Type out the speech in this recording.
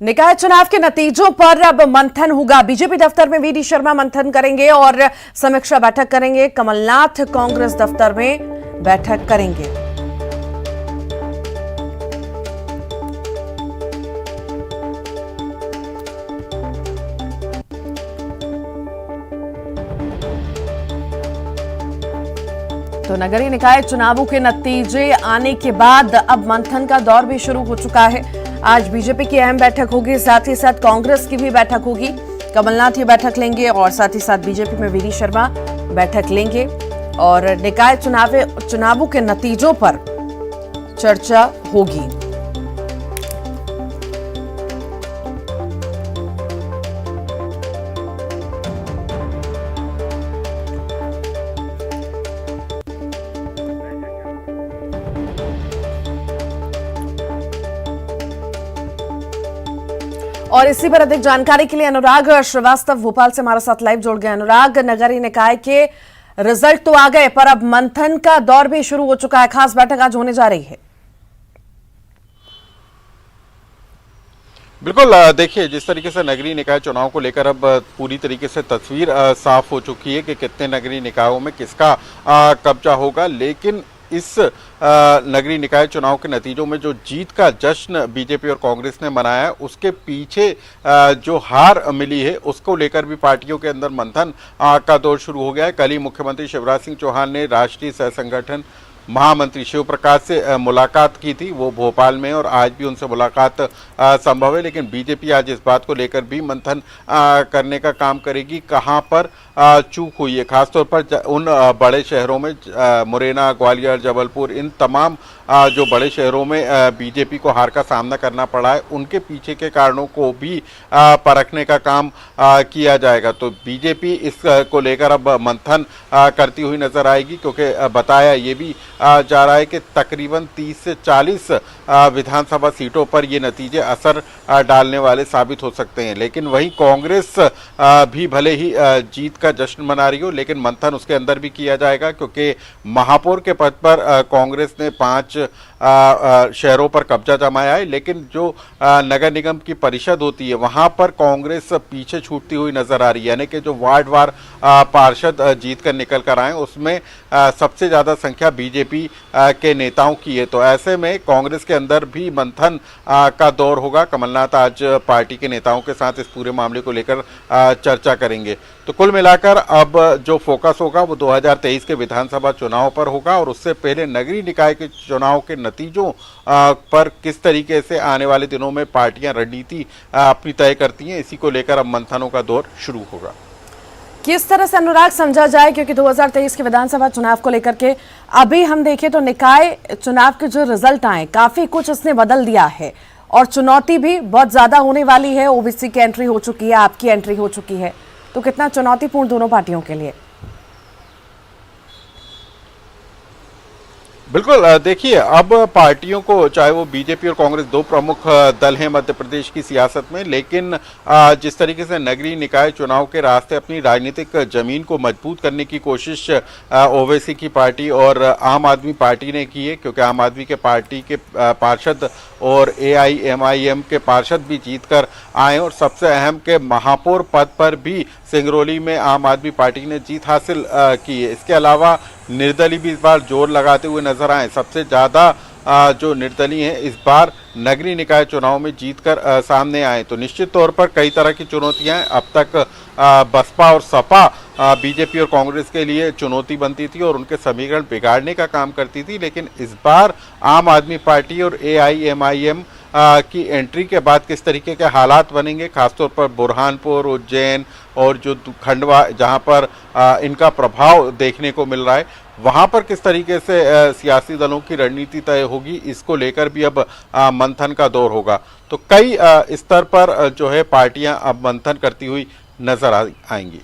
निकाय चुनाव के नतीजों पर अब मंथन होगा। बीजेपी दफ्तर में वीडी शर्मा मंथन करेंगे और समीक्षा बैठक करेंगे। कमलनाथ कांग्रेस दफ्तर में बैठक करेंगे। तो नगरीय निकाय चुनावों के नतीजे आने के बाद अब मंथन का दौर भी शुरू हो चुका है। आज बीजेपी की अहम बैठक होगी, साथ ही साथ कांग्रेस की भी बैठक होगी। कमलनाथ ये बैठक लेंगे और साथ ही साथ बीजेपी में वीडी शर्मा बैठक लेंगे और निकाय चुनावों के नतीजों पर चर्चा होगी। और इसी पर अधिक जानकारी के लिए अनुराग श्रीवास्तव भोपाल से हमारे साथ लाइव जुड़ गए। अनुराग, नगरीय निकाय के रिजल्ट तो आ गए पर अब मंथन का दौर भी शुरू हो चुका है। खास बैठक आज होने जा रही है। बिल्कुल, देखिए जिस तरीके से नगरीय निकाय चुनाव को लेकर अब पूरी तरीके से तस्वीर साफ हो चुकी है कि कितने नगरीय निकायों में किसका कब्जा होगा, लेकिन इस नगरीय निकाय चुनाव के नतीजों में जो जीत का जश्न बीजेपी और कांग्रेस ने मनाया है, उसके पीछे जो हार मिली है उसको लेकर भी पार्टियों के अंदर मंथन का दौर शुरू हो गया है। कल ही मुख्यमंत्री शिवराज सिंह चौहान ने राष्ट्रीय सह संगठन महामंत्री शिव प्रकाश से मुलाकात की थी, वो भोपाल में, और आज भी उनसे मुलाकात संभव है। लेकिन बीजेपी आज इस बात को लेकर भी मंथन करने का काम करेगी कहां पर चूक हुई है। खासतौर पर उन बड़े शहरों में मुरैना, ग्वालियर, जबलपुर, इन तमाम जो बड़े शहरों में बीजेपी को हार का सामना करना पड़ा है, उनके पीछे के कारणों को भी परखने का काम किया जाएगा। तो बीजेपी इस को लेकर अब मंथन करती हुई नजर आएगी, क्योंकि बताया ये भी जा रहा है कि तकरीबन 30 से 40 विधानसभा सीटों पर ये नतीजे असर डालने वाले साबित हो सकते हैं। लेकिन वहीं कांग्रेस भी भले ही जीत का जश्न मना रही हो, लेकिन मंथन उसके अंदर भी किया जाएगा, क्योंकि महापौर के पद पर कांग्रेस ने 5 शहरों पर कब्जा जमाया है। लेकिन जो नगर निगम की परिषद होती है वहां पर कांग्रेस पीछे छूटती हुई नजर आ रही है। यानी कि जो वार्डवार पार्षद जीत कर निकल कर आए, उसमें सबसे ज्यादा संख्या बीजेपी के नेताओं की है। तो ऐसे में कांग्रेस के अंदर भी मंथन का दौर होगा। कमलनाथ आज पार्टी के नेताओं के साथ इस पूरे मामले को लेकर चर्चा करेंगे। तो कुल मिलाकर अब जो फोकस होगा वो 2023 के विधानसभा चुनाव पर होगा, और उससे पहले नगरीय निकाय के चुनाव के नतीजों पर किस तरीके से आने वाले दिनों में पार्टियां रणनीति अपनी तय करती हैं, इसी को लेकर अब मंथनों का दौर शुरू होगा। किस तरह से अनुराग समझा जाए, क्योंकि 2023 के विधानसभा चुनाव को लेकर के अभी हम देखें तो निकाय चुनाव के जो रिजल्ट आए, काफी कुछ इसने बदल दिया है और चुनौती भी बहुत ज्यादा होने वाली है। ओबीसी की एंट्री हो चुकी है, आपकी एंट्री हो चुकी है, तो कितना चुनौतीपूर्ण दोनों पार्टियों के लिए? बिल्कुल, देखिए अब पार्टियों को, चाहे वो बीजेपी और कांग्रेस दो प्रमुख दल हैं मध्य प्रदेश की सियासत में, लेकिन जिस तरीके से नगरीय निकाय चुनाव के रास्ते अपनी राजनीतिक जमीन को मजबूत करने की कोशिश ओवैसी की पार्टी और आम आदमी पार्टी ने की है, क्योंकि आम आदमी के पार्टी के पार्षद और AIMIM के पार्षद भी जीतकर आए, और सबसे अहम के महापौर पद पर भी सिंगरौली में आम आदमी पार्टी ने जीत हासिल की है। इसके अलावा निर्दलीय भी इस बार जोर लगाते हुए नजर आए। सबसे ज्यादा जो निर्दलीय हैं इस बार नगरीय निकाय चुनाव में जीतकर सामने आए। तो निश्चित तौर पर कई तरह की चुनौतियां हैं। अब तक बसपा और सपा बीजेपी और कांग्रेस के लिए चुनौती बनती थी और उनके समीकरण बिगाड़ने का काम करती थी, लेकिन इस बार आम आदमी पार्टी और AIMIM की एंट्री के बाद किस तरीके के हालात बनेंगे, खासतौर पर बुरहानपुर, उज्जैन और जो खंडवा जहां पर इनका प्रभाव देखने को मिल रहा है, वहां पर किस तरीके से सियासी दलों की रणनीति तय होगी, इसको लेकर भी अब मंथन का दौर होगा। तो कई स्तर पर जो है पार्टियां अब मंथन करती हुई नजर आएंगी।